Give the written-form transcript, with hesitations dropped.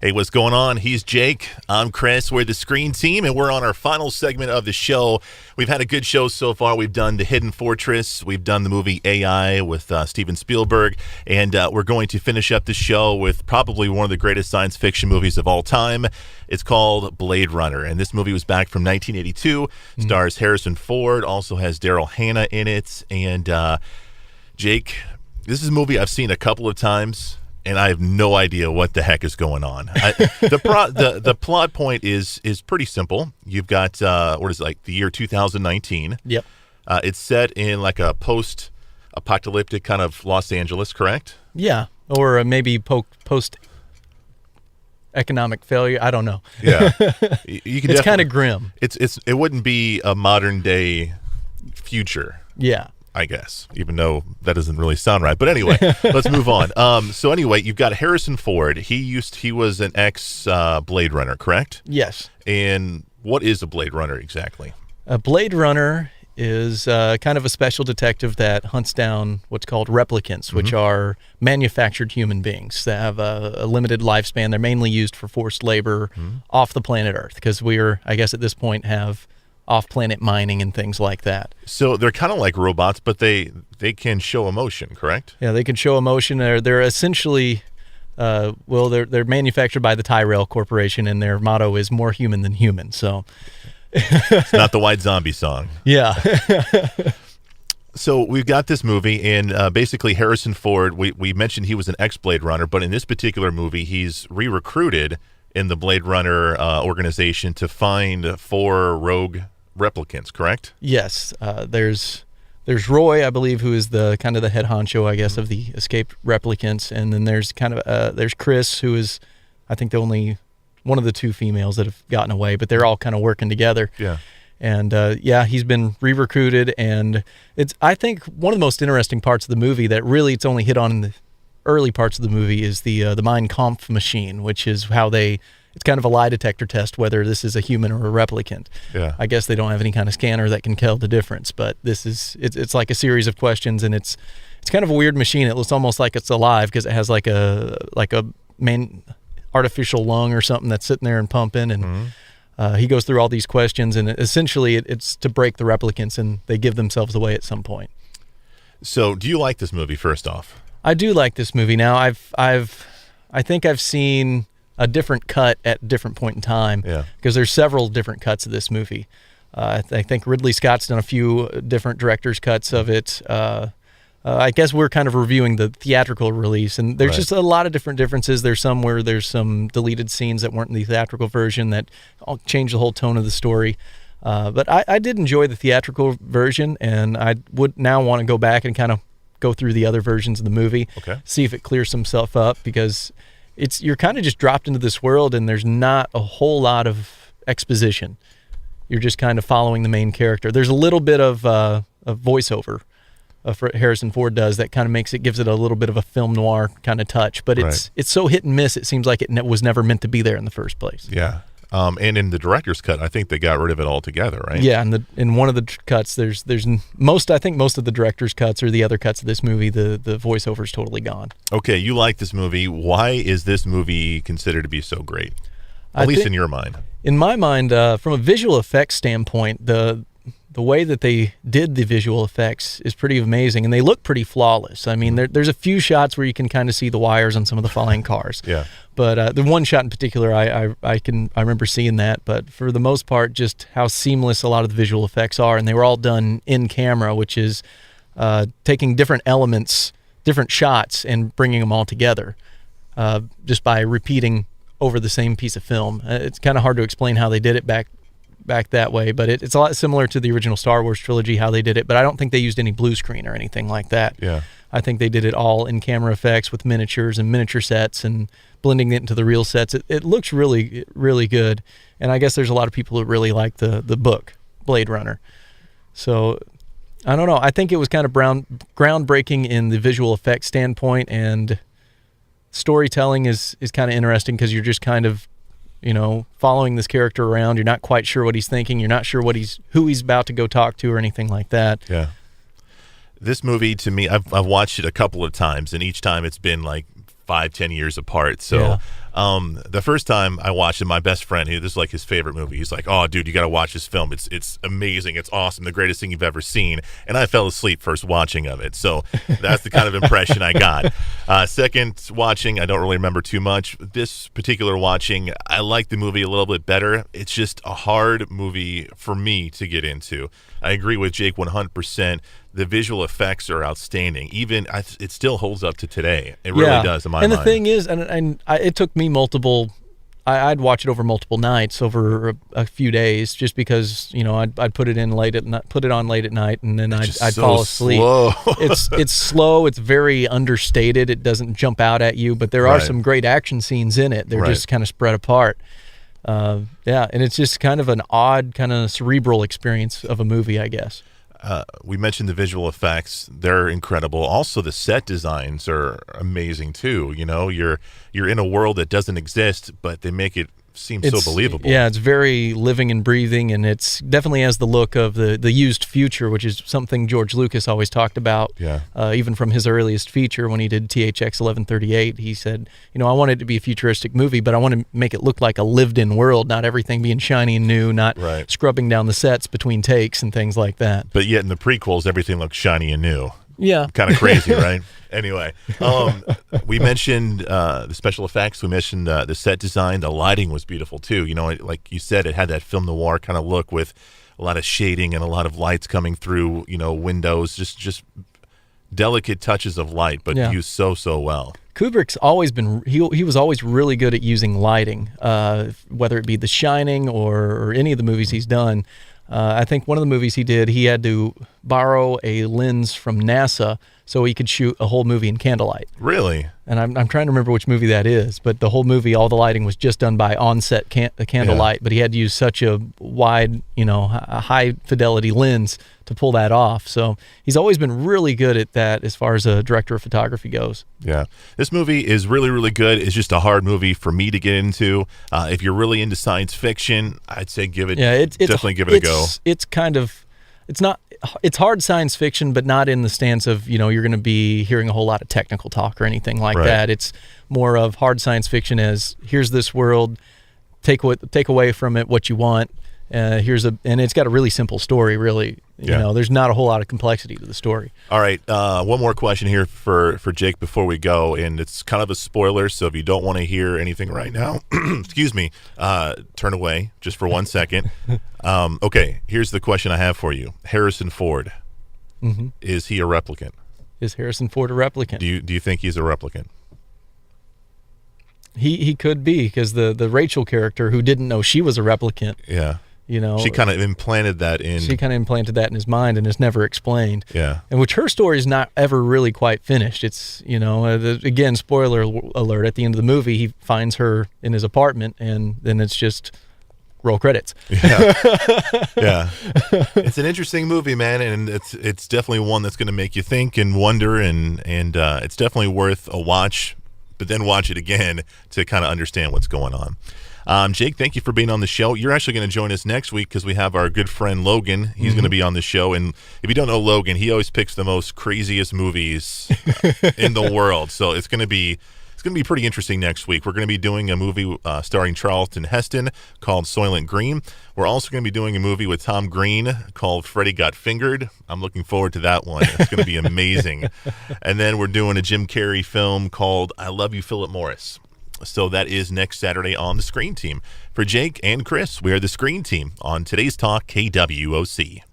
Hey, what's going on? He's Jake. I'm Chris. We're the Screen Team, and we're on our final segment of the show. We've had a good show so far. We've done The Hidden Fortress. We've done the movie AI with Steven Spielberg, and we're going to finish up the show with probably one of the greatest science fiction movies of all time. It's called Blade Runner, and this movie was back from 1982, stars Harrison Ford, also has Daryl Hannah in it, and Jake, this is a movie I've seen a couple of times, and I have no idea what the heck is going on. The plot point is pretty simple. You've got the year 2019. Yep. It's set in like a post-apocalyptic kind of Los Angeles, correct? Yeah, or maybe post-economic failure. I don't know. Yeah, you can. It's kind of grim. It wouldn't be a modern day future. Yeah. I guess, even though that doesn't really sound right. But anyway, let's move on. So anyway, you've got Harrison Ford. He was an ex-Blade Runner, correct? Yes. And what is a Blade Runner exactly? A Blade Runner is kind of a special detective that hunts down what's called replicants, which are manufactured human beings that have a limited lifespan. They're mainly used for forced labor off the planet Earth because I guess at this point, have off-planet mining and things like that. So they're kind of like robots, but they can show emotion, correct? Yeah, they can show emotion. They're essentially, they're manufactured by the Tyrell Corporation, and their motto is more human than human. So it's not the White Zombie song. Yeah. So we've got this movie, and basically Harrison Ford, we mentioned he was an ex-Blade Runner, but in this particular movie, he's re-recruited in the Blade Runner organization to find 4 rogue replicants, correct? Yes. There's Roy, I believe, who is the kind of the head honcho, I guess, of the escaped replicants, and then there's there's Chris, who is, I think, the only one of the 2 females that have gotten away, but they're all kind of working together. Yeah. And he's been re-recruited, and I think one of the most interesting parts of the movie that really it's only hit on in the early parts of the movie is the Mein Kampf machine, which is how it's kind of a lie detector test whether this is a human or a replicant. Yeah. I guess they don't have any kind of scanner that can tell the difference, but it's like a series of questions, and it's kind of a weird machine. It looks almost like it's alive because it has like a main artificial lung or something that's sitting there and pumping, and he goes through all these questions, and essentially it's to break the replicants, and they give themselves away at some point. So do you like this movie, first off? I do like this movie. Now I think I've seen a different cut at a different point in time. Yeah. Because there's several different cuts of this movie. I think Ridley Scott's done a few different director's cuts of it. I guess we're kind of reviewing the theatrical release, and there's just a lot of different differences. There's some where there's some deleted scenes that weren't in the theatrical version that change the whole tone of the story. But I did enjoy the theatrical version, and I would now want to go back and kind of go through the other versions of the movie, see if it clears some stuff up, because you're kind of just dropped into this world, and there's not a whole lot of exposition. You're just kind of following the main character. There's a little bit of voiceover Harrison Ford does that kind of gives it a little bit of a film noir kind of touch, but it's so hit and miss. It seems like it was never meant to be there in the first place. Yeah. And in the director's cut, I think they got rid of it altogether, right? Yeah, and in one of the cuts, I think most of the director's cuts or the other cuts of this movie, the voiceover's totally gone. Okay, you like this movie. Why is this movie considered to be so great? At least in your mind. In my mind, from a visual effects standpoint, the way that they did the visual effects is pretty amazing, and they look pretty flawless. I mean, there's a few shots where you can kind of see the wires on some of the flying cars. Yeah. But the one shot in particular, I remember seeing that. But for the most part, just how seamless a lot of the visual effects are, and they were all done in camera, which is taking different elements, different shots, and bringing them all together just by repeating over the same piece of film. It's kind of hard to explain how they did it back that way, but it's a lot similar to the original Star Wars trilogy, how they did it, but I don't think they used any blue screen or anything like that. Yeah. I think they did it all in camera effects with miniatures and miniature sets and blending it into the real sets. It looks really, really good, and I guess there's a lot of people who really like the book, Blade Runner. So, I don't know. I think it was kind of groundbreaking in the visual effects standpoint, and storytelling is kind of interesting because you're just kind of following this character around. You're not quite sure what he's thinking. You're not sure who he's about to go talk to or anything like that. Yeah. This movie, to me, I've watched it a couple of times, and each time it's been like 5-10 years apart. So The first time I watched it, my best friend, this is like his favorite movie. He's like, "Oh, dude, you got to watch this film. It's amazing. It's awesome. The greatest thing you've ever seen." And I fell asleep first watching of it. So that's the kind of impression I got. Second watching, I don't really remember too much. This particular watching, I like the movie a little bit better. It's just a hard movie for me to get into. I agree with Jake 100%. The visual effects are outstanding. Even it still holds up to today. It really does in my mind. And the thing is, it took me I'd watch it over multiple nights, over a few days, just because I'd put it on late at night, and then I'd fall asleep. Slow. It's slow. It's very understated. It doesn't jump out at you, but there are some great action scenes in it. They're just kind of spread apart. And it's just kind of an odd, kind of cerebral experience of a movie, I guess. We mentioned the visual effects; they're incredible. Also, the set designs are amazing too. You're in a world that doesn't exist, but they make it seem so believable. Yeah, it's very living and breathing, and it's definitely has the look of the used future, which is something George Lucas always talked about. Yeah. Even from his earliest feature when he did THX 1138, he said, I want it to be a futuristic movie, but I want to make it look like a lived-in world, not everything being shiny and new, not scrubbing down the sets between takes and things like that. But yet in the prequels, everything looks shiny and new. Yeah. Kind of crazy, right? Anyway, we mentioned the special effects. We mentioned the set design. The lighting was beautiful, too. Like you said, it had that film noir kind of look with a lot of shading and a lot of lights coming through, windows, just delicate touches of light, but used so well. Kubrick's always been, he was always really good at using lighting, whether it be The Shining or any of the movies he's done. I think one of the movies he did, he had to borrow a lens from NASA so he could shoot a whole movie in candlelight. Really? And I'm trying to remember which movie that is, but the whole movie, all the lighting was just done by on-set candlelight, but he had to use such a wide, a high-fidelity lens to pull that off. So he's always been really good at that as far as a director of photography goes. Yeah. This movie is really, really good. It's just a hard movie for me to get into. If you're really into science fiction, I'd say definitely give it a go. It's hard science fiction, but not in the stance of, you're going to be hearing a whole lot of technical talk or anything like that. It's more of hard science fiction as, here's this world, take away from it what you want. And it's got a really simple story, really. There's not a whole lot of complexity to the story. All right, one more question here for Jake before we go, and it's kind of a spoiler, so if you don't want to hear anything right now, excuse me, turn away just for 1 second. Okay, here's the question I have for you. Harrison Ford, is he a replicant? Is Harrison Ford a replicant? Do you think he's a replicant? He could be, because the Rachel character, who didn't know she was a replicant. Yeah. She kind of implanted that in. She kind of implanted that in his mind, and it's never explained. Yeah. And which her story is not ever really quite finished. It's, again, spoiler alert, at the end of the movie, he finds her in his apartment, and then it's just roll credits. Yeah. Yeah. It's an interesting movie, man, and it's definitely one that's going to make you think and wonder, and it's definitely worth a watch, but then watch it again to kind of understand what's going on. Jake, thank you for being on the show. You're actually going to join us next week because we have our good friend Logan. He's going to be on the show, and if you don't know Logan, he always picks the most craziest movies in the world. So it's going to be pretty interesting next week. We're going to be doing a movie starring Charlton Heston called Soylent Green. We're also going to be doing a movie with Tom Green called Freddy Got Fingered. I'm looking forward to that one. It's going to be amazing. And then we're doing a Jim Carrey film called I Love You, Philip Morris. So that is next Saturday on the Screen Team. For Jake and Chris, we are the Screen Team on Today's Talk KWOC.